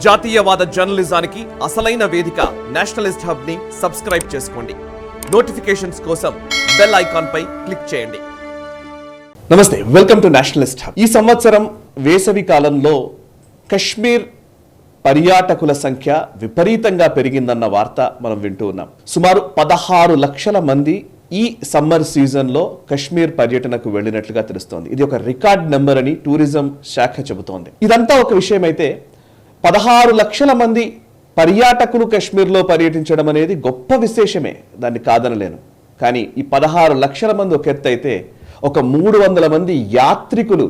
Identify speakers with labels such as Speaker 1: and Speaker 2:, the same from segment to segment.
Speaker 1: జాతీయవాద జర్నలిజానికి అసలైన వేదిక నేషనలిస్ట్ హబ్ ని సబ్స్క్రైబ్ చేసుకోండి. నోటిఫికేషన్స్ కోసం బెల్ ఐకాన్ పై క్లిక్ చేయండి. నమస్తే, వెల్కమ్ టు నేషనలిస్ట్ హబ్. ఈ సంవత్సరం వేసవి కాలంలో కశ్మీర్ పర్యాటకుల సంఖ్య విపరీతంగా పెరిగిందన్న వార్త మనం వింటూ ఉన్నాం. సుమారు 16 లక్షల మంది ఈ సమ్మర్ సీజన్లో కశ్మీర్ పర్యటనకు వెళ్ళినట్లుగా తెలుస్తోంది. ఇది ఒక రికార్డ్ నెంబర్ అని టూరిజం శాఖ చెబుతోంది. ఇదంతా ఒక విషయం అయితే 16 లక్షల మంది పర్యాటకులు కశ్మీర్లో పర్యటించడం అనేది గొప్ప విశేషమే, దాన్ని కాదనలేను. కానీ ఈ 16 లక్షల మంది ఒక ఎత్తు అయితే, ఒక 300 మంది యాత్రికులు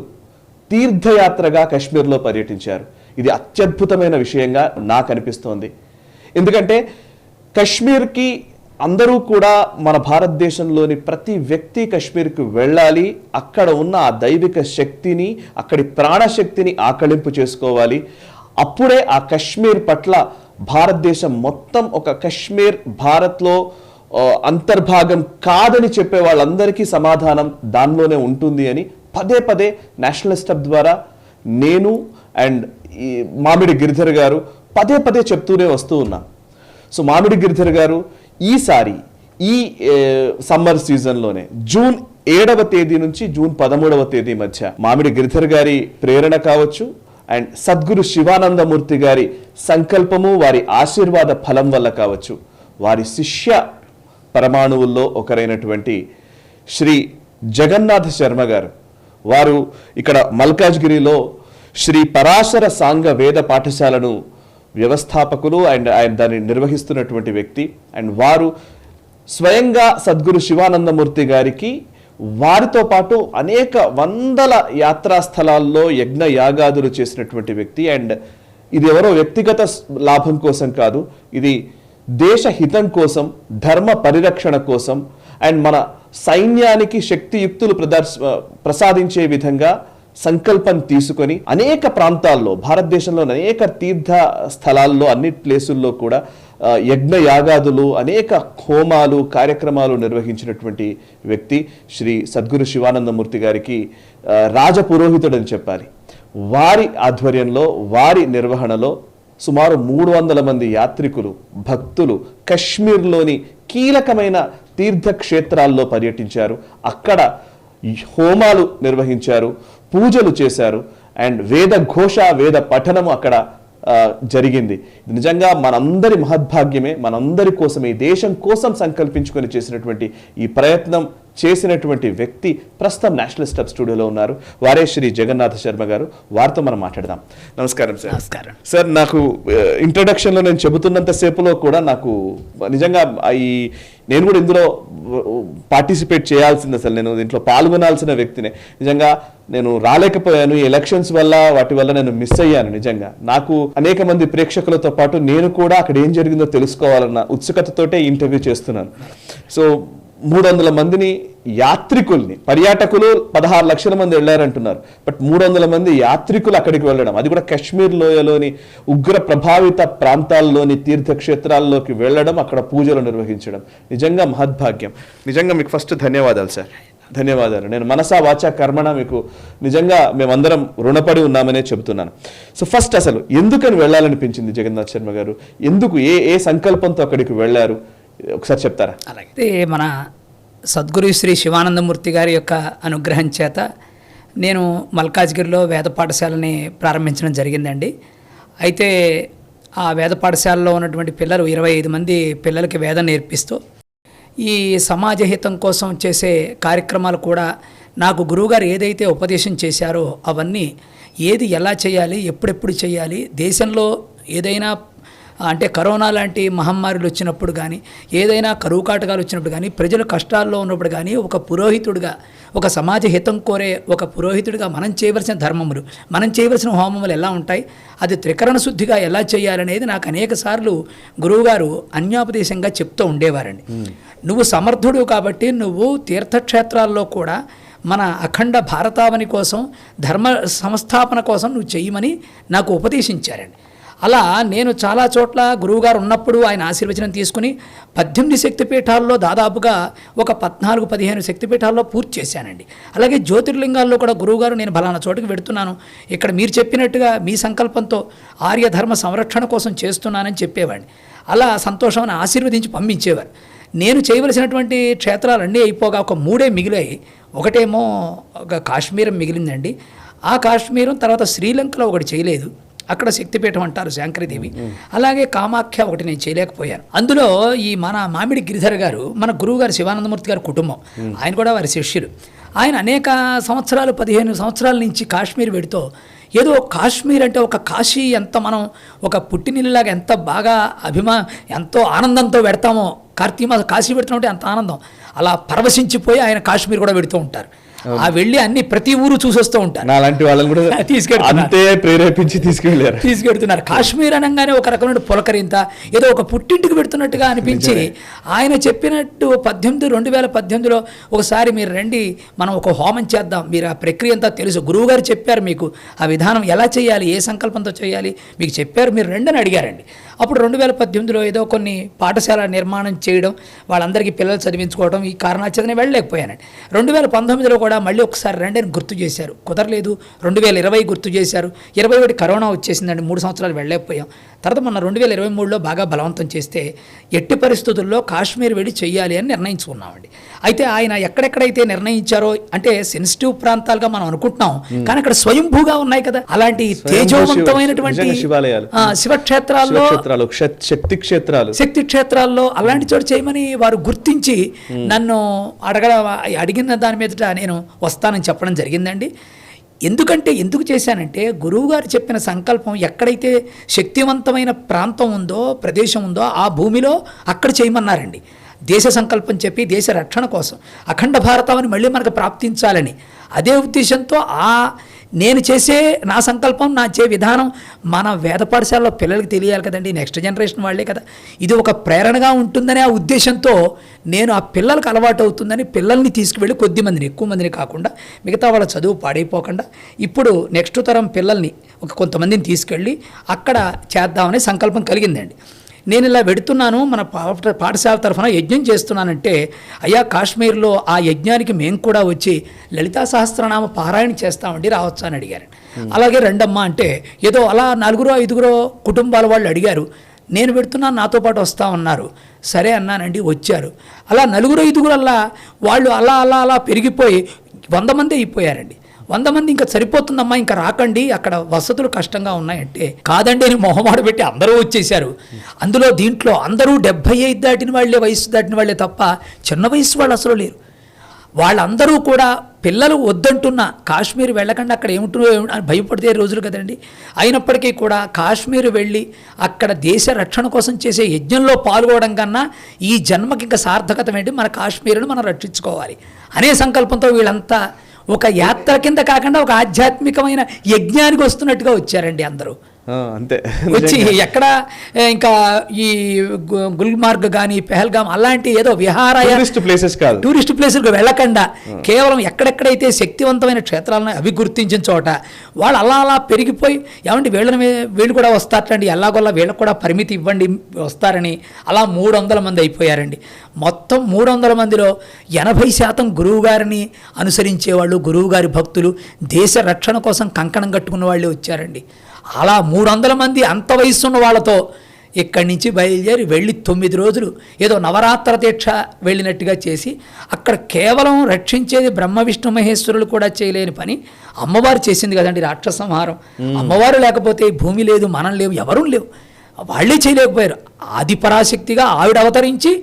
Speaker 1: తీర్థయాత్రగా కశ్మీర్లో పర్యటించారు. ఇది అత్యద్భుతమైన విషయంగా నాకు అనిపిస్తోంది. ఎందుకంటే కశ్మీర్కి అందరూ కూడా, మన భారతదేశంలోని ప్రతి వ్యక్తి కశ్మీర్కి వెళ్ళాలి, అక్కడ ఉన్న ఆ దైవిక శక్తిని, అక్కడి ప్రాణశక్తిని ఆకళింపు చేసుకోవాలి. అప్పుడే ఆ కశ్మీర్ పట్ల భారతదేశం మొత్తం ఒక కశ్మీర్ భారత్లో అంతర్భాగం కాదని చెప్పే వాళ్ళందరికీ సమాధానం దానిలోనే ఉంటుంది అని పదే పదే నేషనలిస్ట్ హబ్ ద్వారా నేను అండ్ మామిడి గిరిధర్ గారు పదే పదే చెప్తూనే వస్తూ ఉన్నాం. సో మామిడి గిరిధర్ గారు ఈసారి ఈ సమ్మర్ సీజన్లోనే జూన్ 7వ తేదీ నుంచి జూన్ 13వ తేదీ మధ్య మామిడి గిరిధర్ గారి ప్రేరణ కావచ్చు అండ్ సద్గురు శివానందమూర్తి గారి సంకల్పము, వారి ఆశీర్వాద ఫలం వల్ల కావచ్చు, వారి శిష్య పరమాణువుల్లో ఒకరైనటువంటి శ్రీ జగన్నాథ శర్మ గారు, వారు ఇక్కడ మల్కాజ్గిరిలో శ్రీ పరాశర సాంగ వేద పాఠశాలను వ్యవస్థాపకులు అండ్ ఆయన దాన్ని నిర్వహిస్తున్నటువంటి వ్యక్తి. అండ్ వారు స్వయంగా సద్గురు శివానందమూర్తి గారికి, వారితో పాటు అనేక వందల యాత్రా స్థలాల్లో యజ్ఞ యాగాదులు చేసినటువంటి వ్యక్తి. అండ్ ఇది ఎవరో వ్యక్తిగత లాభం కోసం కాదు, ఇది దేశ హితం కోసం, ధర్మ పరిరక్షణ కోసం అండ్ మన సైన్యానికి శక్తియుక్తులు ప్రసాదించే విధంగా సంకల్పం తీసుకొని అనేక ప్రాంతాల్లో, భారతదేశంలో అనేక తీర్థ స్థలాల్లో, అన్ని ప్లేసుల్లో కూడా యజ్ఞ యాగాదులు, అనేక హోమాలు, కార్యక్రమాలు నిర్వహించినటువంటి వ్యక్తి శ్రీ సద్గురు శివానందమూర్తి గారికి రాజపురోహితుడని చెప్పాలి. వారి ఆధ్వర్యంలో, వారి నిర్వహణలో సుమారు 300 మంది యాత్రికులు, భక్తులు కశ్మీర్లోని కీలకమైన తీర్థక్షేత్రాల్లో పర్యటించారు. అక్కడ హోమాలు నిర్వహించారు, పూజలు చేశారు అండ్ వేద ఘోష, వేద పఠనము అక్కడ జరిగింది. నిజంగా మనందరి మహద్భాగ్యమే, మనందరి కోసమే, ఈ దేశం కోసం సంకల్పించుకొని చేసినటువంటి ఈ ప్రయత్నం చేసినటువంటి వ్యక్తి ప్రస్తుతం నేషనలిస్ట్ హబ్ స్టూడియోలో ఉన్నారు. వారే శ్రీ జగన్నాథ శర్మ గారు. వారితో మనం మాట్లాడదాం. నమస్కారం సార్.
Speaker 2: నమస్కారం
Speaker 1: సార్. నాకు ఇంట్రొడక్షన్లో నేను చెబుతున్నంత సేపులో కూడా నాకు నిజంగా నేను కూడా ఇందులో పార్టిసిపేట్ చేయాల్సింది, అసలు నేను దీంట్లో పాల్గొనాల్సిన వ్యక్తినే. నిజంగా నేను రాలేకపోయాను, ఈ ఎలక్షన్స్ వల్ల వాటి వల్ల నేను మిస్ అయ్యాను. నిజంగా నాకు అనేక మంది ప్రేక్షకులతో పాటు నేను కూడా అక్కడ ఏం జరిగిందో తెలుసుకోవాలన్న ఉత్సుకతతోటే ఇంటర్వ్యూ చేస్తున్నాను. సో 300 మందిని యాత్రికుల్ని, పర్యాటకులు 16 లక్షల మంది వెళ్ళారంటున్నారు, బట్ 300 మంది యాత్రికులు అక్కడికి వెళ్ళడం, అది కూడా కశ్మీర్ లోయలోని ఉగ్ర ప్రభావిత ప్రాంతాల్లోని తీర్థక్షేత్రాల్లోకి వెళ్ళడం, అక్కడ పూజలు నిర్వహించడం నిజంగా మహద్భాగ్యం. నిజంగా మీకు ఫస్ట్ ధన్యవాదాలు సార్. ధన్యవాదాలు. నేను మనసా వాచా కర్మణ మీకు నిజంగా మేమందరం రుణపడి ఉన్నామనే చెబుతున్నాను. సో ఫస్ట్ అసలు ఎందుకని వెళ్ళాలనిపించింది జగన్నాథ్ శర్మ గారు? ఎందుకు, ఏ సంకల్పంతో అక్కడికి వెళ్ళారు ఒకసారి చెప్తారా?
Speaker 2: అలాగే మన సద్గురు శ్రీ శివానందమూర్తి గారి యొక్క అనుగ్రహం చేత నేను మల్కాజ్గిరిలో వేద పాఠశాలని ప్రారంభించడం జరిగిందండి. అయితే ఆ వేద పాఠశాలలో ఉన్నటువంటి పిల్లలు 25 మంది పిల్లలకి వేదం నేర్పిస్తూ ఈ సమాజ హితం కోసం చేసే కార్యక్రమాలు కూడా నాకు గురువుగారు ఏదైతే ఉపదేశం చేశారో అవన్నీ, ఏది ఎలా చేయాలి, ఎప్పుడెప్పుడు చేయాలి, దేశంలో ఏదైనా అంటే కరోనా లాంటి మహమ్మారులు వచ్చినప్పుడు కానీ, ఏదైనా కరువు కాటకాలు వచ్చినప్పుడు కానీ, ప్రజలు కష్టాల్లో ఉన్నప్పుడు కానీ, ఒక పురోహితుడిగా, ఒక సమాజ హితం కోరే ఒక పురోహితుడిగా మనం చేయవలసిన ధర్మములు, మనం చేయవలసిన హోమములు ఎలా ఉంటాయి, అది త్రికరణ శుద్ధిగా ఎలా చేయాలనేది నాకు అనేక సార్లు గురువుగారు అన్యోపదేశంగా చెప్తూ ఉండేవారండి. నువ్వు సమర్థుడు కాబట్టి నువ్వు తీర్థక్షేత్రాల్లో కూడా మన అఖండ భారతావని కోసం, ధర్మ సంస్థాపన కోసం నువ్వు చెయ్యమని నాకు ఉపదేశించారండి. అలా నేను చాలా చోట్ల గురువుగారు ఉన్నప్పుడు ఆయన ఆశీర్వచనం తీసుకుని 18 శక్తిపీఠాల్లో దాదాపుగా ఒక 14-15 శక్తిపీఠాల్లో పూర్తి చేశానండి. అలాగే జ్యోతిర్లింగాల్లో కూడా గురువుగారు నేను ఫలానా చోటుకి వెడుతున్నాను, ఇక్కడ మీరు చెప్పినట్టుగా మీ సంకల్పంతో ఆర్యధర్మ సంరక్షణ కోసం చేస్తున్నానని చెప్పేవాడిని. అలా సంతోషం ఆశీర్వదించి పంపించేవారు. నేను చేయవలసినటువంటి క్షేత్రాలన్నీ అయిపోగా ఒక 3 మిగిలాయి. ఒకటేమో ఒక కాశ్మీరం మిగిలిందండి. ఆ కాశ్మీరం తర్వాత శ్రీలంకలో ఒకటి చేయలేదు, అక్కడ శక్తిపీఠం అంటారు శాంకరీదేవి. అలాగే కామాఖ్య ఒకటి నేను చేయలేకపోయాను. అందులో ఈ మన మామిడి గిరిధర్ గారు మన గురువు గారు శివానందమూర్తి గారి కుటుంబం, ఆయన కూడా వారి శిష్యులు. ఆయన అనేక సంవత్సరాలు 15 సంవత్సరాల నుంచి కాశ్మీర్ వెడుతూ ఏదో కాశ్మీర్ అంటే ఒక కాశీ ఎంత మనం ఒక పుట్టినిల్లులాగా ఎంత బాగా ఎంతో ఆనందంతో పెడతామో, కార్తీక మాసం కాశీ పెడుతుంటే అంత ఆనందం, అలా పరవశించిపోయి ఆయన కాశ్మీర్ కూడా పెడుతూ ఉంటారు. ఆ వెళ్ళి అన్ని ప్రతి ఊరు చూసొస్తూ ఉంటారు.
Speaker 3: అలాంటి వాళ్ళని కూడా అంతే ప్రేరేపించి తీసుకెళ్తున్నారు.
Speaker 2: కాశ్మీర్ అనగానే ఒక రకమైన పులకరింత, ఏదో ఒక పుట్టింటికి పెడుతున్నట్టుగా అనిపించి ఆయన చెప్పినట్టు 2018లో ఒకసారి మీరు రండి, మనం ఒక హోమం చేద్దాం, మీరు ఆ ప్రక్రియ అంతా తెలుసు, గురువుగారు చెప్పారు మీకు ఆ విధానం ఎలా చేయాలి, ఏ సంకల్పంతో చేయాలి మీకు చెప్పారు, మీరు రండి అని అడిగారండి. అప్పుడు 2018లో ఏదో కొన్ని పాఠశాల నిర్మాణం చేయడం, వాళ్ళందరికీ పిల్లలు చదివించుకోవడం, ఈ కారణాల చేతనే వెళ్ళలేకపోయానండి. 2019లో కూడా మళ్ళీ ఒకసారి రండి అని గుర్తు చేశారు, కుదరలేదు. 2020 గుర్తు చేశారు, 21 కరోనా వచ్చేసిందండి, 3 సంవత్సరాలు వెళ్ళలేకపోయాం. తర్వాత మొన్న 2023లో బాగా బలవంతం చేస్తే ఎట్టి పరిస్థితుల్లో కాశ్మీర్ వెళ్ళి చెయ్యాలి అని నిర్ణయించుకున్నామండి. అయితే ఆయన ఎక్కడెక్కడైతే నిర్ణయించారో, అంటే సెన్సిటివ్ ప్రాంతాలుగా మనం అనుకుంటున్నాం, కానీ అక్కడ స్వయంభూగా ఉన్నాయి కదా అలాంటి తేజోవంతమైనటువంటి శివక్షేత్రాల్లో, శక్తి క్షేత్రాల్లో అలాంటి చోటు చేయమని వారు గుర్తించి నన్ను అడిగిన దాని మీదట నేను వస్తానని చెప్పడం జరిగిందండి. ఎందుకు చేశానంటే గురువుగారు చెప్పిన సంకల్పం ఎక్కడైతే శక్తివంతమైన ప్రాంతం ఉందో, ప్రదేశం ఉందో ఆ భూమిలో అక్కడ చేయమన్నారండి. దేశ సంకల్పం చెప్పి దేశ రక్షణ కోసం అఖండ భారతాన్ని మళ్ళీ మనకు ప్రాప్తించాలని, అదే ఉద్దేశంతో నేను చేసే నా సంకల్పం, నా చే విధానం మన వేద పాఠశాలలో పిల్లలకి తెలియాలి కదండి, నెక్స్ట్ జనరేషన్ వాళ్ళే కదా, ఇది ఒక ప్రేరణగా ఉంటుందనే ఆ ఉద్దేశంతో నేను ఆ పిల్లలకు అలవాటు అవుతుందని పిల్లల్ని తీసుకువెళ్ళి ఎక్కువ మందిని కాకుండా మిగతా వాళ్ళ చదువు పాడైపోకుండా ఇప్పుడు నెక్స్ట్ తరం పిల్లల్ని కొంతమందిని తీసుకెళ్ళి అక్కడ చేద్దామనే సంకల్పం కలిగిందండి. నేను ఇలా వెడుతున్నాను, మన పాఠశాల తరఫున యజ్ఞం చేస్తున్నానంటే, అయ్యా కాశ్మీర్లో ఆ యజ్ఞానికి మేము కూడా వచ్చి లలితా సహస్రనామ పారాయణ చేస్తామండి, రావచ్చా అని అడిగారు. అలాగే రెండమ్మా అంటే ఏదో అలా 4-5 కుటుంబాల వాళ్ళు అడిగారు, నేను పెడుతున్నాను నాతో పాటు వస్తామన్నారు. సరే అన్నానండి, వచ్చారు. అలా 4-5 వాళ్ళు అలా పెరిగిపోయి 100 మంది అయిపోయారండి. 100 మంది ఇంకా సరిపోతుందమ్మా, ఇంకా రాకండి, అక్కడ వసతులు కష్టంగా ఉన్నాయంటే, కాదండి అని మొహమాట పెట్టి అందరూ వచ్చేసారు. దీంట్లో అందరూ 75 దాటిన వాళ్ళే, వయసు దాటిన వాళ్ళే తప్ప చిన్న వయసు వాళ్ళు అసలు లేరు. వాళ్ళందరూ కూడా పిల్లలు వద్దంటున్నా కాశ్మీర్ వెళ్ళకుండా అక్కడ ఏముంటుందో అని భయపడితే రోజులు కదండి. అయినప్పటికీ కూడా కాశ్మీర్ వెళ్ళి అక్కడ దేశ రక్షణ కోసం చేసే యజ్ఞంలో పాల్గొనడం కన్నా ఈ జన్మకి ఇంకా సార్థకత ఏంటి, మన కాశ్మీర్ను మనం రక్షించుకోవాలి అనే సంకల్పంతో వీళ్ళంతా ఒక యాత్ర కింద కాకుండా ఒక ఆధ్యాత్మికమైన యజ్ఞానికి వస్తున్నట్టుగా వచ్చారండి అందరూ.
Speaker 3: అంతే
Speaker 2: వచ్చి ఎక్కడ ఇంకా ఈ గుల్మార్గ్ కానీ పెహల్గామ్ అలాంటి ఏదో టూరిస్ట్ ప్లేసెస్కి వెళ్ళకుండా కేవలం ఎక్కడెక్కడైతే శక్తివంతమైన క్షేత్రాలను అవి గుర్తించిన చోట వాళ్ళు అలా పెరిగిపోయి, ఏమంటే వీళ్ళు కూడా వస్తారండి, ఎలాగోలా వీళ్ళకి కూడా పరిమితి ఇవ్వండి వస్తారని అలా 300 మంది అయిపోయారండి. మొత్తం 300 మందిలో 80% గురువుగారిని అనుసరించేవాళ్ళు, గురువుగారి భక్తులు, దేశ రక్షణ కోసం కంకణం కట్టుకున్న వాళ్ళే వచ్చారండి. అలా 300 మంది అంత వయసున్న వాళ్ళతో ఇక్కడి నుంచి బయలుదేరి వెళ్ళి 9 రోజులు ఏదో నవరాత్ర దీక్ష వెళ్ళినట్టుగా చేసి అక్కడ కేవలం రక్షించేది బ్రహ్మ విష్ణు మహేశ్వరులు కూడా చేయలేని పని అమ్మవారు చేసింది కదండి, రాక్షస సంహారం. అమ్మవారు లేకపోతే భూమి లేదు, మనం లేవు, ఎవరూ లేవు, వాళ్ళే చేయలేకపోయారు. ఆది పరాశక్తిగా ఆవిడ అవతరించి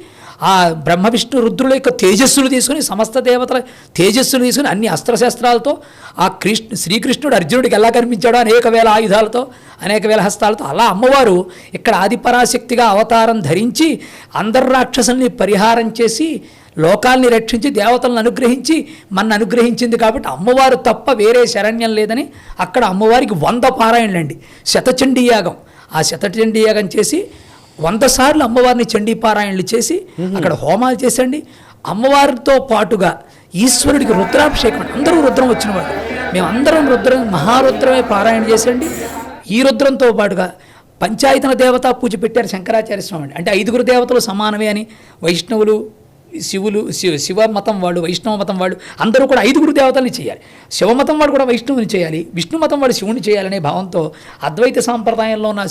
Speaker 2: ఆ బ్రహ్మ విష్ణు రుద్రుల యొక్క తేజస్సులు తీసుకుని, సమస్త దేవతల తేజస్సులు తీసుకుని అన్ని అస్త్రశస్త్రాలతో ఆ శ్రీకృష్ణుడు అర్జునుడికి ఎలా కనిపించాడో అనేక వేల ఆయుధాలతో, అనేక వేల హస్తాలతో, అలా అమ్మవారు ఇక్కడ ఆదిపరాశక్తిగా అవతారం ధరించి అందరు రాక్షసుల్ని పరిహారం చేసి లోకాల్ని రక్షించి దేవతలను అనుగ్రహించి మన అనుగ్రహించింది. కాబట్టి అమ్మవారు తప్ప వేరే శరణ్యం లేదని అక్కడ అమ్మవారికి 100 పారాయణలండి, శతచండీ యాగం. ఆ శతచండీ యాగం చేసి 100 సార్లు అమ్మవారిని చండీపారాయణలు చేసి అక్కడ హోమాలు చేసండి. అమ్మవారితో పాటుగా ఈశ్వరుడికి రుద్రాభిషేకం, అందరూ రుద్రం వచ్చిన వాళ్ళు, మేమందరం మహారుద్రమే పారాయణ చేసండి. ఈ రుద్రంతో పాటుగా పంచాయతన దేవతా పూజ పెట్టారు శంకరాచార్య స్వామి. అంటే 5 దేవతలు సమానమే అని వైష్ణవులు, శివ మతం వాళ్ళు, వైష్ణవ మతం వాళ్ళు అందరూ కూడా 5 దేవతల్ని చేయాలి. శివమతం వాడు కూడా వైష్ణవుని చేయాలి, విష్ణు మతం వాడు శివుని చేయాలనే భావంతో అద్వైత సాంప్రదాయంలో ఉన్న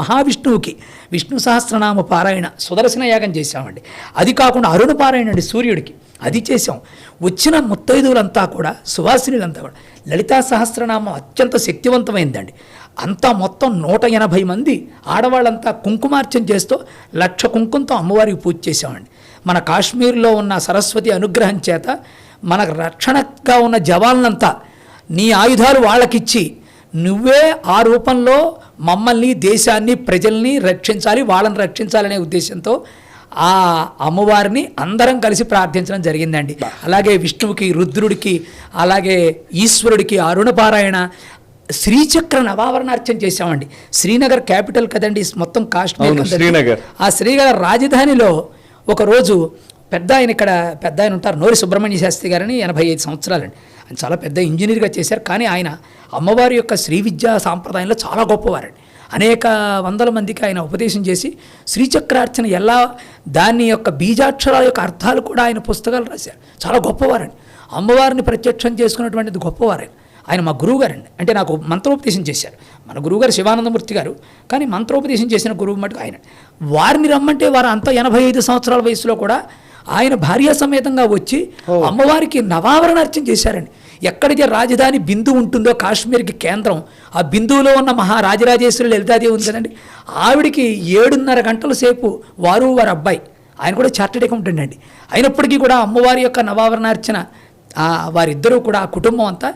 Speaker 2: మహావిష్ణువుకి విష్ణు సహస్రనామ పారాయణ సుదర్శన యాగం చేశామండి. అది కాకుండా అరుణ పారాయణ అండి సూర్యుడికి, అది చేశాం. వచ్చిన ముత్తైదువులంతా కూడా, సువాసినులంతా కూడా లలితా సహస్రనామం అత్యంత శక్తివంతమైందండి. అంతా మొత్తం 180 మంది ఆడవాళ్ళంతా కుంకుమార్చన చేస్తూ 1,00,000 కుంకుమతో అమ్మవారికి పూజ చేశామండి. మన కాశ్మీర్లో ఉన్న సరస్వతి అనుగ్రహం చేత మన రక్షణగా ఉన్న జవాన్లంతా నీ ఆయుధాలు వాళ్ళకిచ్చి నువ్వే ఆ రూపంలో మమ్మల్ని, దేశాన్ని, ప్రజల్ని రక్షించాలి, వాళ్ళని రక్షించాలనే ఉద్దేశంతో ఆ అమ్మవారిని అందరం కలిసి ప్రార్థించడం జరిగిందండి. అలాగే విష్ణువుకి, రుద్రుడికి, అలాగే ఈశ్వరుడికి అరుణపారాయణ, శ్రీచక్ర నవావరణార్చన చేశామండి. శ్రీనగర్ క్యాపిటల్ కదండి మొత్తం కాశ్మీర్.
Speaker 3: శ్రీనగర్,
Speaker 2: ఆ శ్రీనగర్ రాజధానిలో ఒకరోజు పెద్ద ఆయన ఉంటారు, నోరి సుబ్రహ్మణ్య శాస్త్రి గారని, 85 సంవత్సరాలండి. ఆయన చాలా పెద్ద ఇంజనీర్గా చేశారు. కానీ ఆయన అమ్మవారి యొక్క శ్రీ విద్యా సాంప్రదాయంలో చాలా గొప్పవారండి. అనేక వందల మందికి ఆయన ఉపదేశం చేసి శ్రీచక్రార్చన ఎలా, దాని యొక్క బీజాక్షరాల యొక్క అర్థాలు కూడా ఆయన పుస్తకాలు రాశారు. చాలా గొప్పవారండి. అమ్మవారిని ప్రత్యక్షం చేసుకున్నటువంటిది గొప్పవారండి. ఆయన మా గురువుగారండి. అంటే నాకు మంత్రోపదేశం చేశారు. మన గురువుగారు శివానందమూర్తి గారు, కానీ మంత్రోపదేశం చేసిన గురువు మటుకు ఆయన. వారిని రమ్మంటే వారు అంతా 85 సంవత్సరాల వయసులో కూడా ఆయన భార్యా సమేతంగా వచ్చి అమ్మవారికి నవావరణార్చన చేశారండి. ఎక్కడికి రాజధాని బిందు ఉంటుందో కాశ్మీర్కి కేంద్రం, ఆ బిందువులో ఉన్న మహారాజరాజేశ్వరి లలితాదేవి ఉంది కదండి, ఆవిడికి 7.5 గంటల సేపు వారు వారి అబ్బాయి, ఆయన కూడా చార్టెడ్ అకౌంటెంట్ అండి, అయినప్పటికీ కూడా అమ్మవారి యొక్క నవావరణార్చన వారిద్దరూ కూడా ఆ కుటుంబం అంతా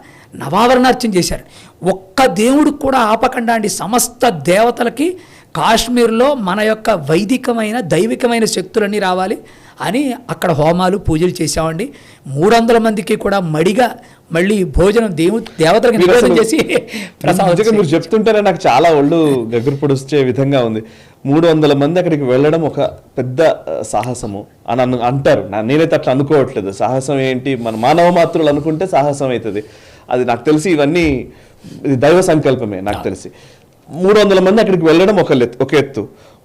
Speaker 2: నవావరణార్చన చేశారు. ఒక్క దేవుడికి కూడా ఆపకుండా అండి, సమస్త దేవతలకి కాశ్మీర్లో మన యొక్క వైదికమైన దైవికమైన శక్తులన్నీ రావాలి అని అక్కడ హోమాలు పూజలు చేశామండి. 300 మందికి కూడా మడిగా మళ్ళీ భోజనం దేవతలకు నివేదన చేసి
Speaker 3: ప్రసాదం. మీరు చెప్తుంటేనే నాకు చాలా ఒళ్ళు గగురు పొడిచే విధంగా ఉంది. 300 మంది అక్కడికి వెళ్ళడం ఒక పెద్ద సాహసము అని అంటారు. నేనైతే అట్లా అనుకోవట్లేదు. సాహసం ఏంటి, మన మానవ మాతృలు అనుకుంటే సాహసం అవుతుంది. అది నాకు తెలిసి ఇవన్నీ దైవ సంకల్పమే నాకు తెలిసి. 300 మంది అక్కడికి వెళ్ళడం ఒక ఎత్తు,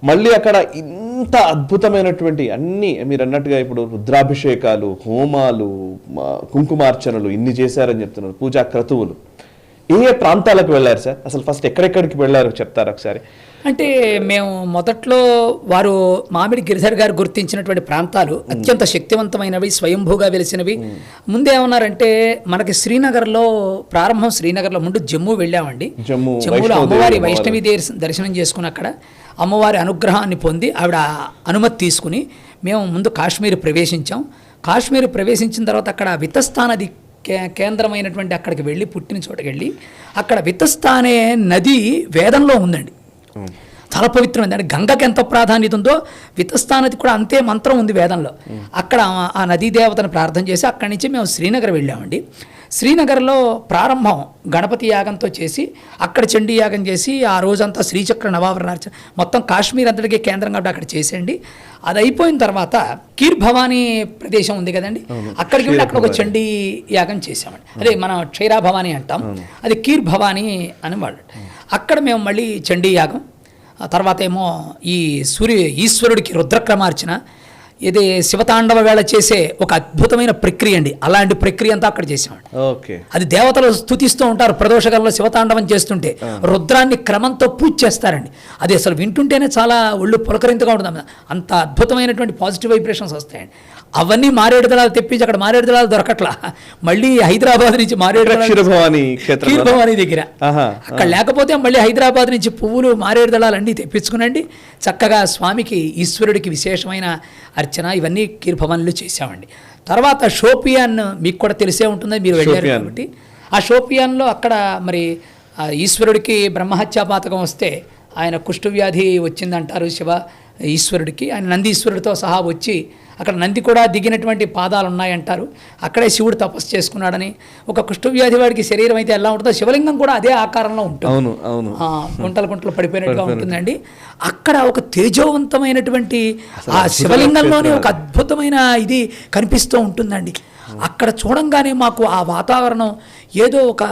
Speaker 3: మళ్ళీ అక్కడ ఇంత అద్భుతమైనటువంటి అన్ని మీరు అన్నట్టుగా ఇప్పుడు రుద్రాభిషేకాలు, హోమాలు, కుంకుమార్చనలు ఇన్ని చేశారని చెప్తున్నారు, పూజా క్రతువులు. ఏ ప్రాంతాలకు వెళ్ళారు సార్? అసలు ఫస్ట్ ఎక్కడెక్కడికి వెళ్ళారు చెప్తారు ఒకసారి?
Speaker 2: అంటే మేము మొదట్లో వారు మామిడి గిరిధర్ గారు గుర్తించినటువంటి ప్రాంతాలు అత్యంత శక్తివంతమైనవి, స్వయంభూగా వెలిసినవి. ముందేమన్నారంటే మనకి శ్రీనగర్లో ప్రారంభం, శ్రీనగర్లో ముందు జమ్మూ వెళ్ళామండి. జమ్మూలో అమ్మవారి వైష్ణవి దర్శనం చేసుకుని అక్కడ అమ్మవారి అనుగ్రహాన్ని పొంది ఆవిడ అనుమతి తీసుకుని మేము ముందు కాశ్మీర్ ప్రవేశించాం. కాశ్మీర్ ప్రవేశించిన తర్వాత అక్కడ వితస్థానది కేంద్రమైనటువంటి అక్కడికి వెళ్ళి, పుట్టిన చోటకి వెళ్ళి, అక్కడ వితస్థానే నది వేదంలో ఉందండి, చాలా పవిత్రమైంది. అంటే గంగకి ఎంత ప్రాధాన్యత ఉందో వితస్థానది కూడా అంతే మంత్రం ఉంది వేదంలో. అక్కడ ఆ నదీ దేవతను ప్రార్థన చేసి అక్కడి నుంచి మేము శ్రీనగర్ వెళ్ళామండి. శ్రీనగర్లో ప్రారంభం గణపతి యాగంతో చేసి అక్కడ చండీ యాగం చేసి ఆ రోజంతా శ్రీచక్ర నవావరణార్చన మొత్తం కాశ్మీర్ అంతటికీ కేంద్రం కాబట్టి అక్కడ చేసేయండి. అది అయిపోయిన తర్వాత కీర్ భవానీ ప్రదేశం ఉంది కదండి, అక్కడికి వెళ్ళి అక్కడ ఒక చండీ యాగం చేసామండి. అదే మనం క్షైరా భవానీ అంటాం, అది కీర్ భవానీ అని వాళ్ళు. అక్కడ మేము మళ్ళీ చండీ యాగం, ఆ తర్వాత ఏమో ఈ ఈశ్వరుడికి రుద్రక్రమార్చన, ఇది శివతాండవ వేళ చేసే ఒక అద్భుతమైన ప్రక్రియ అండి. అలాంటి ప్రక్రియ అంతా అక్కడ చేసామండి. అది దేవతలు స్తుతిస్తూ ఉంటారు ప్రదోషకాలంలో శివతాండవం చేస్తుంటే, రుద్రాన్ని క్రమంతో పూజ చేస్తారండి. అది అసలు వింటుంటేనే చాలా ఒళ్ళు పులకరింతగా ఉంటుంది. అంత అద్భుతమైనటువంటి పాజిటివ్ వైబ్రేషన్స్ వస్తాయండి. అవన్నీ మారేడు దళాలు తెప్పించి అక్కడ మారేడు దళాలు దొరకట్లా, మళ్ళీ హైదరాబాద్ నుంచి మారేడు భవానీ దగ్గర అక్కడ లేకపోతే మళ్ళీ హైదరాబాద్ నుంచి పువ్వులు, మారేడు దళాలు అన్నీ తెప్పించుకునండి. చక్కగా స్వామికి, ఈశ్వరుడికి విశేషమైన అర్చన ఇవన్నీ కీర్ భవానీలో చేసామండి. తర్వాత షోపియాన్ మీకు కూడా తెలిసే ఉంటుంది, మీరు వెళ్ళారు కాబట్టి. ఆ షోపియాన్లో అక్కడ మరి ఈశ్వరుడికి బ్రహ్మహత్యా పాతకం వస్తే ఆయన కుష్ఠవ్యాధి వచ్చిందంటారు ఈశ్వరుడికి. ఆయన నందీశ్వరుడితో సహా వచ్చి అక్కడ నంది కూడా దిగినటువంటి పాదాలు ఉన్నాయంటారు. అక్కడే శివుడు తపస్సు చేసుకున్నాడని. ఒక కుష్ఠవ్యాధి వాడికి శరీరం అయితే ఎలా ఉంటుందో శివలింగం కూడా అదే ఆకారంలో ఉంటుంది, గుంటలు పడిపోయినట్టుగా ఉంటుందండి. అక్కడ ఒక తేజోవంతమైనటువంటి ఆ శివలింగంలోనే ఒక అద్భుతమైన ఇది కనిపిస్తూ ఉంటుందండి. అక్కడ చూడంగానే మాకు ఆ వాతావరణం ఏదో ఒక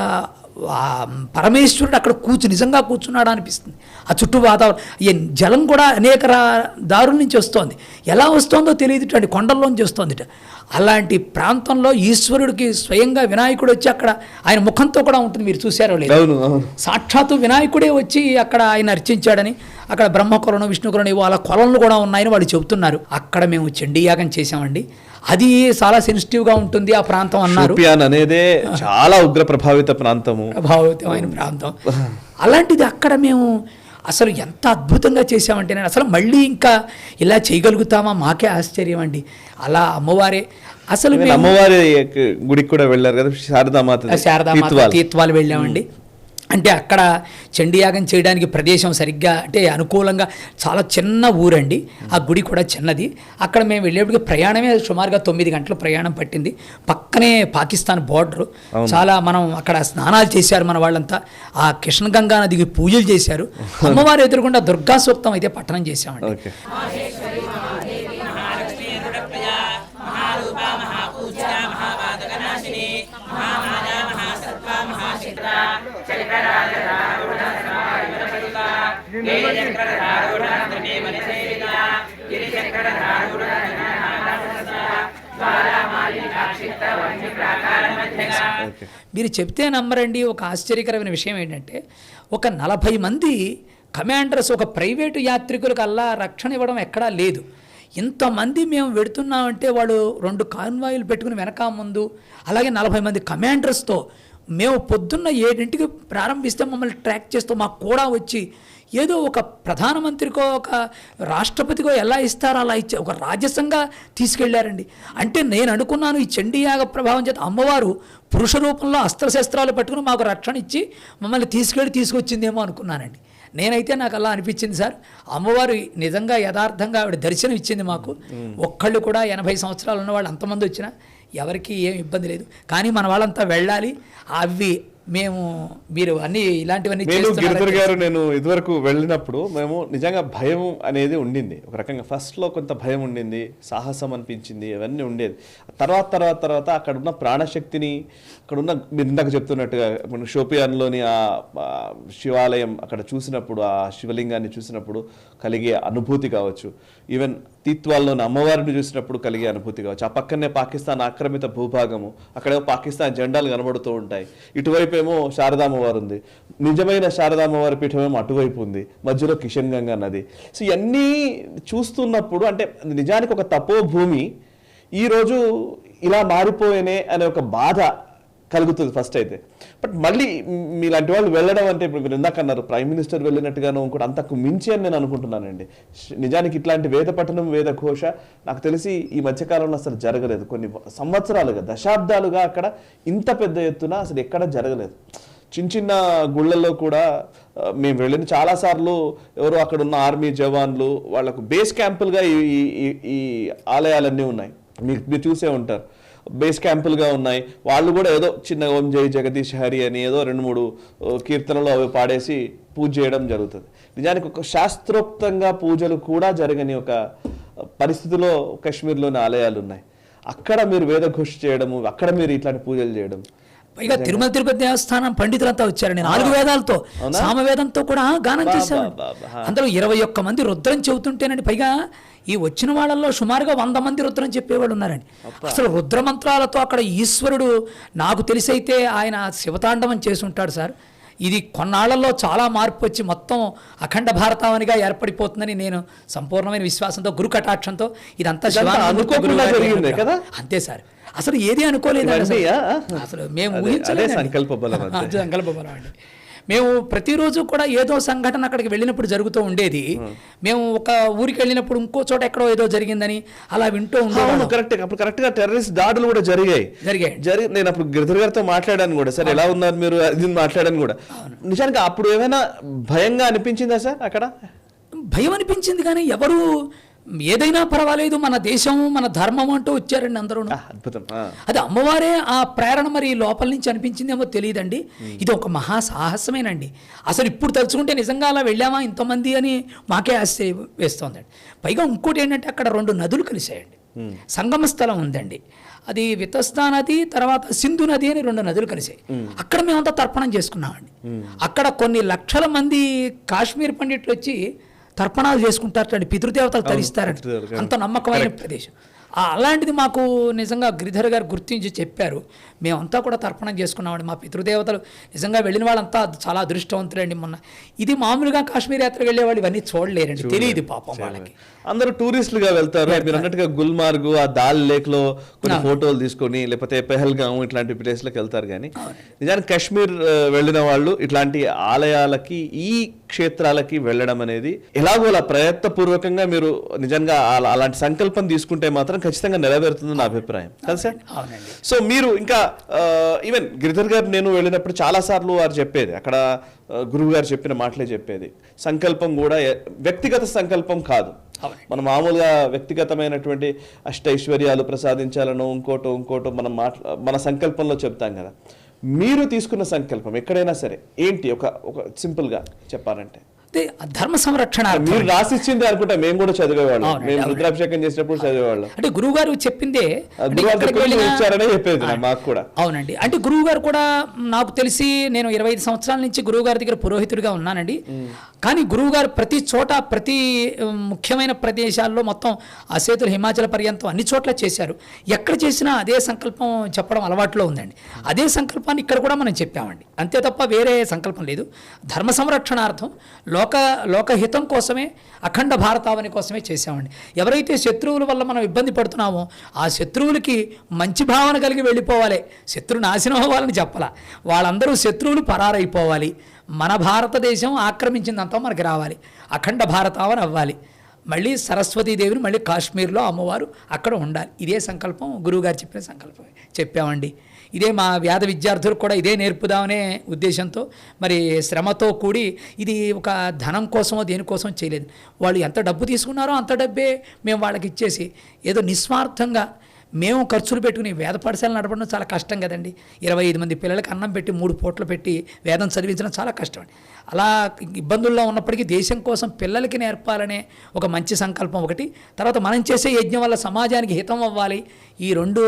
Speaker 2: పరమేశ్వరుడు అక్కడ నిజంగా కూర్చున్నాడా అనిపిస్తుంది. ఆ చుట్టూ వాతావరణం, ఈ జలం కూడా అనేక దారుల నుంచి వస్తోంది. ఎలా వస్తుందో తెలియదు అండి, కొండల్లోంచి వస్తుంది. అలాంటి ప్రాంతంలో ఈశ్వరుడికి స్వయంగా వినాయకుడు వచ్చి అక్కడ ఆయన ముఖంతో కూడా ఉంటుంది, మీరు చూశారో లేదు, సాక్షాత్తు వినాయకుడే వచ్చి అక్కడ ఆయన అర్చించాడని, అక్కడ బ్రహ్మ కొలను విష్ణు కొలను వాళ్ళ కొలలు కూడా ఉన్నాయని వాళ్ళు చెబుతున్నారు. అక్కడ మేము చండీయాగం చేసామండి. అది చాలా సెన్సిటివ్గా ఉంటుంది ఆ ప్రాంతం అన్నారు.
Speaker 3: అనేదే చాలా ఉగ్ర ప్రభావితమైన
Speaker 2: ప్రాంతం. అలాంటిది అక్కడ మేము అసలు ఎంత అద్భుతంగా చేసామంటే, నేను అసలు మళ్ళీ ఇంకా ఇలా చేయగలుగుతామా మాకే ఆశ్చర్యం అండి. అలా అమ్మవారే అసలు
Speaker 3: అమ్మవారి గుడికి కూడా వెళ్ళారు కదా, శారదామాత
Speaker 2: తీత్వాలు వెళ్ళామండి. అంటే అక్కడ చండీయాగం చేయడానికి ప్రదేశం సరిగ్గా అంటే అనుకూలంగా, చాలా చిన్న ఊరండి, ఆ గుడి కూడా చిన్నది. అక్కడ మేము వెళ్ళేప్పటికి ప్రయాణమే సుమారుగా 9 గంటల ప్రయాణం పట్టింది. పక్కనే పాకిస్తాన్ బోర్డరు. చాలా మనం అక్కడ స్నానాలు చేశారు మన వాళ్ళంతా, ఆ కృష్ణగంగా నదికి పూజలు చేశారు. అమ్మవారు ఎదురుకుండా దుర్గా సూక్తం అయితే పట్టణం చేశామండి. మీరు చెప్తే నమ్మరండి, ఒక ఆశ్చర్యకరమైన విషయం ఏంటంటే, ఒక 40 మంది కమాండర్స్ ఒక ప్రైవేటు యాత్రికులకు అలా రక్షణ ఇవ్వడం ఎక్కడా లేదు. ఇంతమంది మేము వెడుతున్నామంటే వాళ్ళు 2 కాన్వాయిలు పెట్టుకుని వెనక ముందు, అలాగే 40 మంది కమాండర్స్తో మేము పొద్దున్న 7 ప్రారంభిస్తే మమ్మల్ని ట్రాక్ చేస్తూ మాకు కూడా వచ్చి, ఏదో ఒక ప్రధానమంత్రికో ఒక రాష్ట్రపతికో ఎలా ఇస్తారో అలా ఇచ్చే ఒక రాజసంగా తీసుకెళ్లారండి. అంటే నేను అనుకున్నాను ఈ చండీయాగ ప్రభావం చేత అమ్మవారు పురుష రూపంలో అస్త్రశస్త్రాలు పట్టుకుని మాకు రక్షణ ఇచ్చి మమ్మల్ని తీసుకొచ్చిందేమో అనుకున్నానండి. నేనైతే నాకు అలా అనిపించింది సార్. అమ్మవారు నిజంగా యథార్థంగా ఆవిడ దర్శనం ఇచ్చింది మాకు. ఒక్కళ్ళు కూడా 80 సంవత్సరాలు ఉన్న వాళ్ళు అంతమంది వచ్చినా ఎవరికి ఏం ఇబ్బంది లేదు. కానీ మన వాళ్ళంతా వెళ్ళాలి. అవి మీరు అన్ని ఇలాంటివన్నీ
Speaker 3: గిరిధర్ గారు, నేను ఇదివరకు వెళ్ళినప్పుడు మేము నిజంగా భయం అనేది ఉండింది. ఒక రకంగా ఫస్ట్లో కొంత భయం ఉండింది, సాహసం అనిపించింది, అవన్నీ ఉండేది. తర్వాత అక్కడ ఉన్న ప్రాణశక్తిని, అక్కడ ఉన్న మీరు ఇందాక చెప్తున్నట్టుగా మన షోపియాన్లోని ఆ శివాలయం అక్కడ చూసినప్పుడు, ఆ శివలింగాన్ని చూసినప్పుడు కలిగే అనుభూతి కావచ్చు, ఈవెన్ తీత్వాల్లోని అమ్మవారిని చూసినప్పుడు కలిగే అనుభూతి కావచ్చు, ఆ పక్కనే పాకిస్తాన్ ఆక్రమిత భూభాగము, అక్కడేమో పాకిస్తాన్ జెండాలు కనబడుతూ ఉంటాయి, ఇటువైపు ఏమో శారదామ్మవారు ఉంది, నిజమైన శారదామ్మవారి పీఠమేమో అటువైపు ఉంది, మధ్యలో కిషన్ గంగా నది. సో ఇవన్నీ చూస్తున్నప్పుడు అంటే నిజానికి ఒక తపోభూమి ఈరోజు ఇలా మారిపోయేనే అనే ఒక బాధ కలుగుతుంది ఫస్ట్ అయితే. బట్ మళ్ళీ మీలాంటి వాళ్ళు వెళ్ళడం అంటే, ఇప్పుడు మీరు ఇందాక అన్నారు ప్రైమ్ మినిస్టర్ వెళ్ళినట్టుగాను ఇంకోటి అంతకు మించి అని నేను అనుకుంటున్నానండి. నిజానికి ఇట్లాంటి వేద పఠనం, వేద ఘోష నాకు తెలిసి ఈ మధ్యకాలంలో అసలు జరగలేదు. కొన్ని సంవత్సరాలుగా, దశాబ్దాలుగా అక్కడ ఇంత పెద్ద ఎత్తున అసలు ఎక్కడ జరగలేదు. చిన్న గుళ్ళల్లో కూడా మేము వెళ్ళిన చాలాసార్లు ఎవరో అక్కడ ఉన్న ఆర్మీ జవాన్లు వాళ్ళకు బేస్ క్యాంపులుగా ఈ ఆలయాలన్నీ ఉన్నాయి. మీరు చూసే ఉంటారు, బేస్ క్యాంపులుగా ఉన్నాయి. వాళ్ళు కూడా ఏదో చిన్న ఓం జై జగదీష్ హరి అని ఏదో 2-3 కీర్తనలు అవి పాడేసి పూజ చేయడం జరుగుతుంది. నిజానికి ఒక శాస్త్రోక్తంగా పూజలు కూడా జరగని ఒక పరిస్థితిలో కాశ్మీర్లోని ఆలయాలు ఉన్నాయి. అక్కడ మీరు వేదఘోష చేయడము, అక్కడ మీరు ఇట్లాంటి పూజలు చేయడం.
Speaker 2: పైగా తిరుమల తిరుపతి దేవస్థానం పండితులంతా వచ్చారండి, 4 వేదాలతో, సామవేదంతో కూడా గానం చేశారు. అందులో 21 మంది రుద్రం చెబుతుంటేనండి, పైగా ఈ వచ్చిన వాళ్ళల్లో సుమారుగా 100 మంది రుద్రం చెప్పేవాళ్ళు ఉన్నారండి. అసలు రుద్రమంత్రాలతో అక్కడ ఈశ్వరుడు నాకు తెలిసైతే ఆయన శివతాండవం చేసి ఉంటాడు సార్. ఇది కొన్నాళ్లలో చాలా మార్పు వచ్చి మొత్తం అఖండ భారతావనిగా ఏర్పడిపోతుందని నేను సంపూర్ణమైన విశ్వాసంతో, గురు కటాక్షంతో ఇదంతా
Speaker 3: కదా.
Speaker 2: అంతే సార్, అసలు ఏది అనుకోలేదు. అసలు మేము ఊహించలేదు.
Speaker 3: సంకల్ప బలం
Speaker 2: అండి. మేము ప్రతిరోజు కూడా ఏదో సంఘటన అక్కడికి వెళ్ళినప్పుడు జరుగుతూ ఉండేది. మేము ఒక ఊరికి వెళ్ళినప్పుడు ఇంకో చోట ఎక్కడో ఏదో జరిగిందని అలా వింటూ ఉండేవాళ్ళం.
Speaker 3: కరెక్ట్ గా టెర్రరిస్ట్ దాడులు కూడా జరిగాయి. నేను అప్పుడు గిరిధర్ గారితో మాట్లాడాను కూడా, సార్ ఎలా ఉన్నారు మీరు, అది మాట్లాడాను కూడా. నిజానికి అప్పుడు ఏమైనా భయంగా అనిపించిందా సార్? అక్కడ
Speaker 2: భయం అనిపించింది, కానీ ఎవరు ఏదైనా పర్వాలేదు, మన దేశం మన ధర్మం అంటూ వచ్చారండి అందరూ.
Speaker 3: అద్భుతం.
Speaker 2: అది అమ్మవారే ఆ ప్రేరణ మరి లోపల నుంచి అనిపించిందేమో తెలియదండి. ఇది ఒక మహా సాహసమేనండి. అసలు ఇప్పుడు తలుచుకుంటే నిజంగా అలా వెళ్ళామా ఇంతమంది అని మాకే ఆశ్చర్యం వేస్తోందండి. పైగా ఇంకోటి ఏంటంటే అక్కడ 2 నదులు కలిసాయండి. సంగమ స్థలం ఉందండి. అది వితస్తా నది, తర్వాత సింధు నది అని 2 నదులు కలిసాయి. అక్కడ మేమంతా తర్పణం చేసుకున్నామండి. అక్కడ కొన్ని లక్షల మంది కాశ్మీర్ పండిట్లు వచ్చి తర్పణాలు చేసుకుంటారటండి, పితృదేవతలు తరిస్తారంట. అంత నమ్మకమైన ప్రదేశం. అలాంటిది మాకు నిజంగా గిరిధర్ గారు గుర్తించి చెప్పారు. మేమంతా కూడా తర్పణం చేసుకున్నామండి. మా పితృదేవతలు నిజంగా వెళ్ళిన వాళ్ళంతా చాలా అదృష్టవంతులండి. మొన్న ఇది మామూలుగా కాశ్మీర్ యాత్రకు వెళ్ళే వాళ్ళు ఇవన్నీ చూడలేరండి, తెలియదు పాపం వాళ్ళకి.
Speaker 3: అందరూ టూరిస్టులుగా వెళ్తారు. మీరు అన్నట్టుగా గుల్మార్గ్, ఆ దాల్ లేక్ లో కొన్ని ఫోటోలు తీసుకొని, లేకపోతే పెహల్గాం ఇట్లాంటి ప్లేస్లకు వెళ్తారు. కానీ నిజానికి కాశ్మీర్ వెళ్ళిన వాళ్ళు ఇట్లాంటి ఆలయాలకి, ఈ క్షేత్రాలకి వెళ్ళడం అనేది ఎలాగో అలా ప్రయత్నపూర్వకంగా మీరు నిజంగా అలాంటి సంకల్పం తీసుకుంటే మాత్రం ఖచ్చితంగా నెరవేరుతుంది నా అభిప్రాయం కదా సార్. సో మీరు ఇంకా ఈవెన్ గిరిధర్ గారు నేను వెళ్ళినప్పుడు చాలా సార్లు వారు చెప్పేది, అక్కడ గురువు గారు చెప్పిన మాటలే చెప్పేది, సంకల్పం కూడా వ్యక్తిగత సంకల్పం కాదు. మనం మామూలుగా వ్యక్తిగతమైనటువంటి అష్టైశ్వర్యాలు ప్రసాదించాలనో ఇంకోటో మనం మన సంకల్పంలో చెప్తాం కదా. మీరు తీసుకున్న సంకల్పం ఎక్కడైనా సరే ఏంటి, ఒక సింపుల్ గా చెప్పాలంటే?
Speaker 2: ధర్మ సంరక్షణ.
Speaker 3: మీరు రాసిచ్చింది అనుకుంటా, మేము కూడా చదివేవాళ్ళం, మేము రుద్రాభిషేకం చేసినప్పుడు చదివేవాళ్ళం.
Speaker 2: అంటే గురువు గారు చెప్పిందే
Speaker 3: ఇచ్చారనే చెప్పేది మాకు కూడా.
Speaker 2: అవునండి. అంటే గురువు గారు కూడా నాకు తెలిసి నేను 25 సంవత్సరాల నుంచి గురువు గారి దగ్గర పురోహితుడిగా ఉన్నానండి. కానీ గురువు గారు ప్రతి చోట, ప్రతి ముఖ్యమైన ప్రదేశాల్లో మొత్తం ఆ సేతులు హిమాచల్ పర్యంతం అన్ని చోట్ల చేశారు. ఎక్కడ చేసినా అదే సంకల్పం చెప్పడం అలవాట్లో ఉందండి. అదే సంకల్పాన్ని ఇక్కడ కూడా మనం చెప్పామండి. అంతే తప్ప వేరే సంకల్పం లేదు. ధర్మ సంరక్షణార్థం, లోకహితం కోసమే, అఖండ భారతావని కోసమే చేసామండి. ఎవరైతే శత్రువుల వల్ల మనం ఇబ్బంది పడుతున్నామో ఆ శత్రువులకి మంచి భావన కలిగి వెళ్ళిపోవాలి. శత్రు నాశనం అవ్వాలని చెప్పాల, వాళ్ళందరూ శత్రువులు పరారైపోవాలి. మన భారతదేశం ఆక్రమించిందంతా మనకి రావాలి, అఖండ భారతావని అవ్వాలి. మళ్ళీ సరస్వతీదేవిని మళ్ళీ కాశ్మీర్లో అమ్మవారు అక్కడ ఉండాలి. ఇదే సంకల్పం గురువుగారు చెప్పిన సంకల్పం చెప్పామండి. ఇదే మా వేద విద్యార్థులకు కూడా ఇదే నేర్పుదామనే ఉద్దేశంతో, మరి శ్రమతో కూడి, ఇది ఒక ధనం కోసమో దేనికోసం చేయలేదు. వాళ్ళు ఎంత డబ్బు తీసుకున్నారో అంత డబ్బే మేము వాళ్ళకి ఇచ్చేసి ఏదో నిస్వార్థంగా మేము ఖర్చులు పెట్టుకుని వేద పాఠశాల నడపడం చాలా కష్టం కదండి. 25 మంది పిల్లలకి అన్నం పెట్టి 3 పూటలు పెట్టి వేదం చదివించడం చాలా కష్టం అండి. అలా ఇబ్బందుల్లో ఉన్నప్పటికీ దేశం కోసం పిల్లలకి నేర్పాలనే ఒక మంచి సంకల్పం ఒకటి, తర్వాత మనం చేసే యజ్ఞం వల్ల సమాజానికి హితం అవ్వాలి. ఈ 2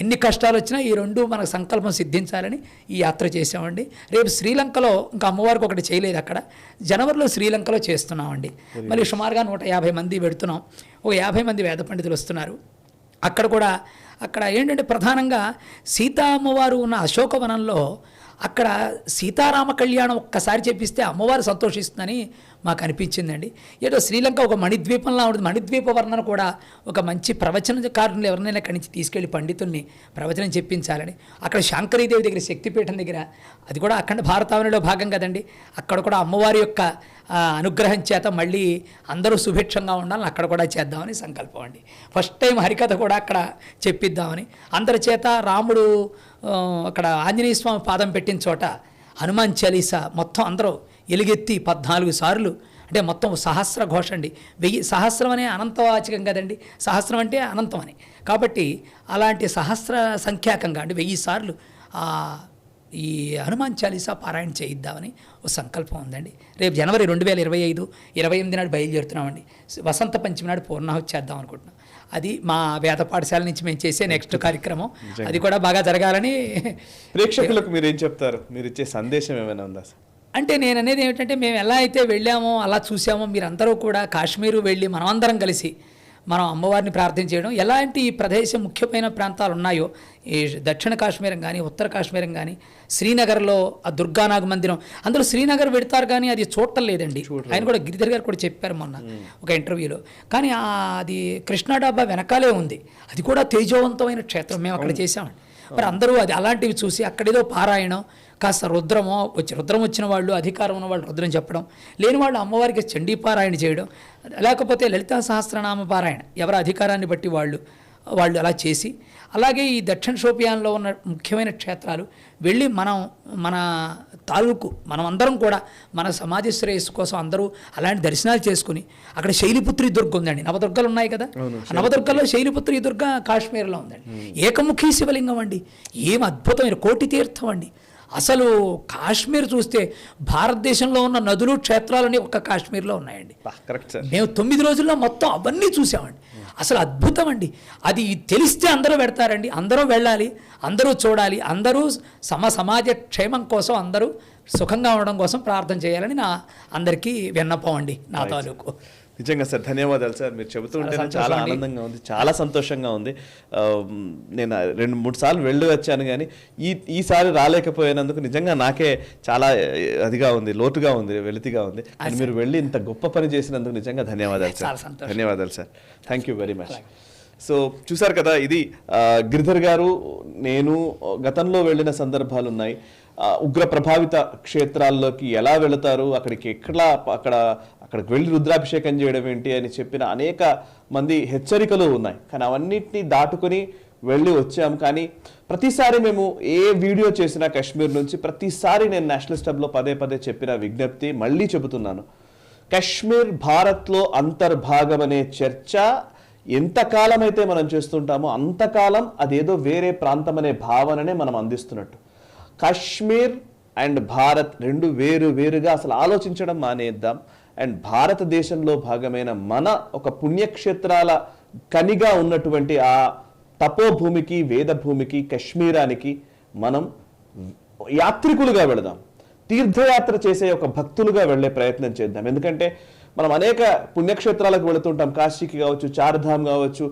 Speaker 2: ఎన్ని కష్టాలు వచ్చినా ఈ 2 మనకు సంకల్పం సిద్ధించాలని ఈ యాత్ర చేసామండి. రేపు శ్రీలంకలో ఇంకా అమ్మవారికి ఒకటి చేయలేదు, అక్కడ జనవరిలో శ్రీలంకలో చేస్తున్నామండి. మళ్ళీ సుమారుగా 150 మంది పెడుతున్నాం. ఒక 50 మంది వేద పండితులు వస్తున్నారు. అక్కడ ఏంటంటే ప్రధానంగా సీతా అమ్మవారు ఉన్న అశోకవనంలో అక్కడ సీతారామ కళ్యాణం ఒక్కసారి చెప్పిస్తే అమ్మవారు సంతోషిస్తుందని మాకు అనిపించిందండి. ఏదో శ్రీలంక ఒక మణిద్వీపంలా ఉంటుంది. మణిద్వీప వర్ణన కూడా ఒక మంచి ప్రవచనకారులు ఎవరినైనా అక్కడి నుంచి తీసుకెళ్లి పండితుల్ని ప్రవచనం చెప్పించాలని, అక్కడ శాంకరీదేవి దగ్గర శక్తిపీఠం దగ్గర, అది కూడా అఖండ భారతావనిలో భాగం కదండి, అక్కడ కూడా అమ్మవారి యొక్క అనుగ్రహం చేత మళ్ళీ అందరూ సుభిక్షంగా ఉండాలని అక్కడ కూడా చేద్దామని సంకల్పం అండి. ఫస్ట్ టైం హరికథ కూడా అక్కడ చెప్పిద్దామని అందరి చేత. రాముడు అక్కడ ఆంజనేయ స్వామి పాదం పెట్టిన చోట హనుమాన్ చాలీసా మొత్తం అందరూ ఎలుగెత్తి 14 సార్లు, అంటే మొత్తం సహస్ర ఘోష అండి. 1000 సహస్రం అనే అనంతవాచకం కదండి, సహస్రం అంటే అనంతం అని, కాబట్టి అలాంటి సహస్ర సంఖ్యాకంగా అంటే 1000 సార్లు ఈ హనుమాన్ చాలీసా పారాయణ చేయిద్దామని ఒక సంకల్పం ఉందండి. రేపు జనవరి 2025 28 నాడు బయలుదేరుతున్నామండి. వసంత పంచమి నాడు పూర్ణాహుతి చేద్దాం అనుకుంటున్నాం. అది మా వేద పాఠశాల నుంచి మేము చేసే నెక్స్ట్ కార్యక్రమం. అది కూడా బాగా జరగాలని.
Speaker 3: ప్రేక్షకులకు మీరు ఏం చెప్తారు? మీరు ఇచ్చే సందేశం ఏమైనా ఉందా?
Speaker 2: అంటే నేను అనేది ఏమిటంటే, మేము ఎలా అయితే వెళ్ళామో అలా చూసామో, మీరందరూ కూడా కాశ్మీరు వెళ్ళి మనమందరం కలిసి మనం అమ్మవారిని ప్రార్థన చేయడం, ఎలాంటి ఈ ప్రదేశం ముఖ్యమైన ప్రాంతాలు ఉన్నాయో, ఈ దక్షిణ కాశ్మీరం కానీ ఉత్తర కాశ్మీరం కానీ శ్రీనగర్లో ఆ దుర్గానాగ మందిరం, అందరూ శ్రీనగర్ పెడతారు కానీ అది చూడటం లేదండి. ఆయన కూడా గిరిధర్ గారు కూడా చెప్పారు మొన్న ఒక ఇంటర్వ్యూలో. కానీ అది కృష్ణా డాబా వెనకాలే ఉంది, అది కూడా తేజోవంతమైన క్షేత్రం. మేము అక్కడ చేసామండి. మరి అందరూ అది అలాంటివి చూసి అక్కడేదో పారాయణం, కాస్త రుద్రం వచ్చిన వాళ్ళు, అధికారం ఉన్న వాళ్ళు రుద్రం చెప్పడం, లేని వాళ్ళు అమ్మవారికి చండీ పారాయణ చేయడం, లేకపోతే లలితా సహస్రనామ పారాయణ, ఎవరి అధికారాన్ని బట్టి వాళ్ళు అలా చేసి, అలాగే ఈ దక్షిణ షోపియాన్లో ఉన్న ముఖ్యమైన క్షేత్రాలు వెళ్ళి మన తాలూకు మనమందరం కూడా మన సమాజ శ్రేయస్సు కోసం అందరూ అలాంటి దర్శనాలు చేసుకుని, అక్కడ శైలిపుత్రి దుర్గ ఉందండి, నవదుర్గలు ఉన్నాయి కదా, నవదుర్గల్లో శైలిపుత్రి దుర్గ కాశ్మీర్లో ఉందండి. ఏకముఖి శివలింగం అండి, ఏం అద్భుతమైన కోటి తీర్థం అండి. అసలు కాశ్మీర్ చూస్తే భారతదేశంలో ఉన్న నదులు క్షేత్రాలన్నీ ఒక్క కాశ్మీర్లో ఉన్నాయండి. మేము 9 రోజుల్లో మొత్తం అవన్నీ చూసామండి. అసలు అద్భుతం అండి. అది తెలిస్తే అందరూ పెడతారండి, అందరూ వెళ్ళాలి, అందరూ చూడాలి, అందరూ సమాజ క్షేమం కోసం, అందరూ సుఖంగా ఉండడం కోసం ప్రార్థన చేయాలని నా అందరికీ విన్నపం అండి, నా తాలూకు.
Speaker 3: నిజంగా సార్, ధన్యవాదాలు సార్. మీరు చెబుతుంటే చాలా ఆనందంగా ఉంది, చాలా సంతోషంగా ఉంది. నేను 2-3 సార్లు వెళ్ళి వచ్చాను, కానీ ఈసారి రాలేకపోయినందుకు నిజంగా నాకే చాలా అదిగా ఉంది, లోతుగా ఉంది, వెలితిగా ఉంది. అండ్ మీరు వెళ్ళి ఇంత గొప్ప పని చేసినందుకు నిజంగా ధన్యవాదాలు సార్. ధన్యవాదాలు sir. Thank you very much. So చూసారు కదా, ఇది గిరిధర్ గారు. నేను గతంలో వెళ్ళిన సందర్భాలు ఉన్నాయి. ఉగ్ర ప్రభావిత క్షేత్రాల్లోకి ఎలా వెళతారు, అక్కడికి అక్కడికి వెళ్ళి రుద్రాభిషేకం చేయడం ఏంటి అని చెప్పిన అనేక మంది హెచ్చరికలు ఉన్నాయి. కానీ అవన్నిటినీ దాటుకొని వెళ్ళి వచ్చాం. కానీ ప్రతిసారి మేము ఏ వీడియో చేసినా కాశ్మీర్ నుంచి, ప్రతిసారి నేను నేషనలిస్ట్ హబ్లో పదే పదే చెప్పిన విజ్ఞప్తి మళ్ళీ చెబుతున్నాను. కాశ్మీర్ భారత్లో అంతర్భాగం అనే చర్చ ఎంతకాలం అయితే మనం చేస్తుంటామో అంతకాలం అదేదో వేరే ప్రాంతం అనే భావననే మనం అందిస్తున్నట్టు. కాశ్మీర్ అండ్ భారత్ రెండు వేరుగా అసలు ఆలోచించడం మానేద్దాం. అండ్ భారతదేశంలో భాగమైన మన ఒక పుణ్యక్షేత్రాల కనిగా ఉన్నటువంటి ఆ తపోభూమికి, వేదభూమికి, కాశ్మీరానికి మనం యాత్రికులుగా వెళదాం. తీర్థయాత్ర చేసే ఒక భక్తులుగా వెళ్ళే ప్రయత్నం చేద్దాం. ఎందుకంటే మనం అనేక పుణ్యక్షేత్రాలకు వెళుతుంటాం, కాశీకి కావచ్చు, చార్ధామ్ కావచ్చు,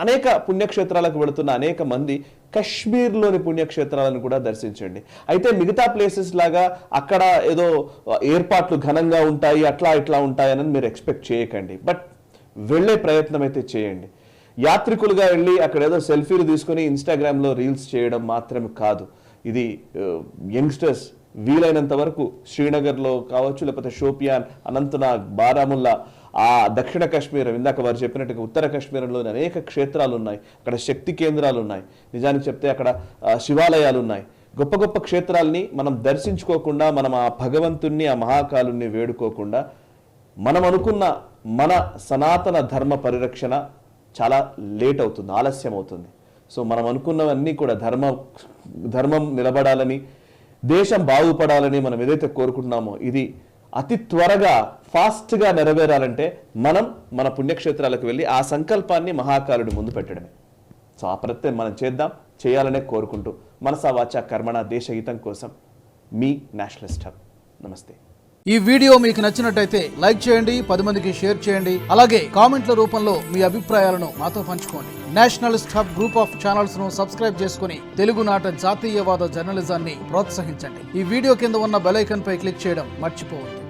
Speaker 3: అనేక పుణ్యక్షేత్రాలకు వెళుతున్న అనేక మంది కాశ్మీర్లోని పుణ్యక్షేత్రాలను కూడా దర్శించండి. అయితే మిగతా ప్లేసెస్ లాగా అక్కడ ఏదో ఏర్పాట్లు ఘనంగా ఉంటాయి, ఇట్లా ఉంటాయని మీరు ఎక్స్పెక్ట్ చేయకండి. బట్ వెళ్ళే ప్రయత్నం అయితే చేయండి. యాత్రికులుగా వెళ్ళి అక్కడ ఏదో సెల్ఫీలు తీసుకొని ఇన్స్టాగ్రామ్లో రీల్స్ చేయడం మాత్రం కాదు. ఇది యంగ్స్టర్స్ వీలైనంత వరకు శ్రీనగర్లో కావచ్చు, లేకపోతే షోపియాన్, అనంతనాగ్, బారాముల్లా, ఆ దక్షిణ కాశ్మీర్, ఇందాక వారు చెప్పినట్టుగా ఉత్తర కాశ్మీరంలోని అనేక క్షేత్రాలు ఉన్నాయి. అక్కడ శక్తి కేంద్రాలు ఉన్నాయి. నిజానికి చెప్తే అక్కడ శివాలయాలు ఉన్నాయి. గొప్ప గొప్ప క్షేత్రాలని మనం దర్శించుకోకుండా, మనం ఆ భగవంతుణ్ణి, ఆ మహాకాలుని వేడుకోకుండా, మనం అనుకున్న మన సనాతన ధర్మ పరిరక్షణ చాలా లేట్ అవుతుంది, ఆలస్యం అవుతుంది. సో మనం అనుకున్నవన్నీ కూడా ధర్మం నిలబడాలని, దేశం బాగుపడాలని మనం ఏదైతే కోరుకుంటున్నామో ఇది అతి త్వరగా ఫాస్ట్గా నెరవేరాలంటే మనం మన పుణ్యక్షేత్రాలకు వెళ్ళి ఆ సంకల్పాన్ని మహాకాలుడి ముందు పెట్టడమే. సో ఆ ప్రయత్నం మనం చేయాలనే కోరుకుంటూ మనసా వాచా కర్మణ దేశహితం కోసం మీ నేషనలిస్ట్ హబ్. నమస్తే.
Speaker 4: ఈ వీడియో మీకు నచ్చినట్టయితే లైక్ చేయండి, 10 మందికి షేర్ చేయండి. అలాగే కామెంట్ల రూపంలో మీ అభిప్రాయాలను మాతో పంచుకోండి. Nationalist hub group of channels ను సబ్స్క్రైబ్ చేసుకుని తెలుగునాట జాతీయవాద జర్నలిజాన్ని ప్రోత్సహించండి. ఈ వీడియో కింద ఉన్న బెల్ ఐకాన్ పై క్లిక్ చేయడం మర్చిపోవద్దు.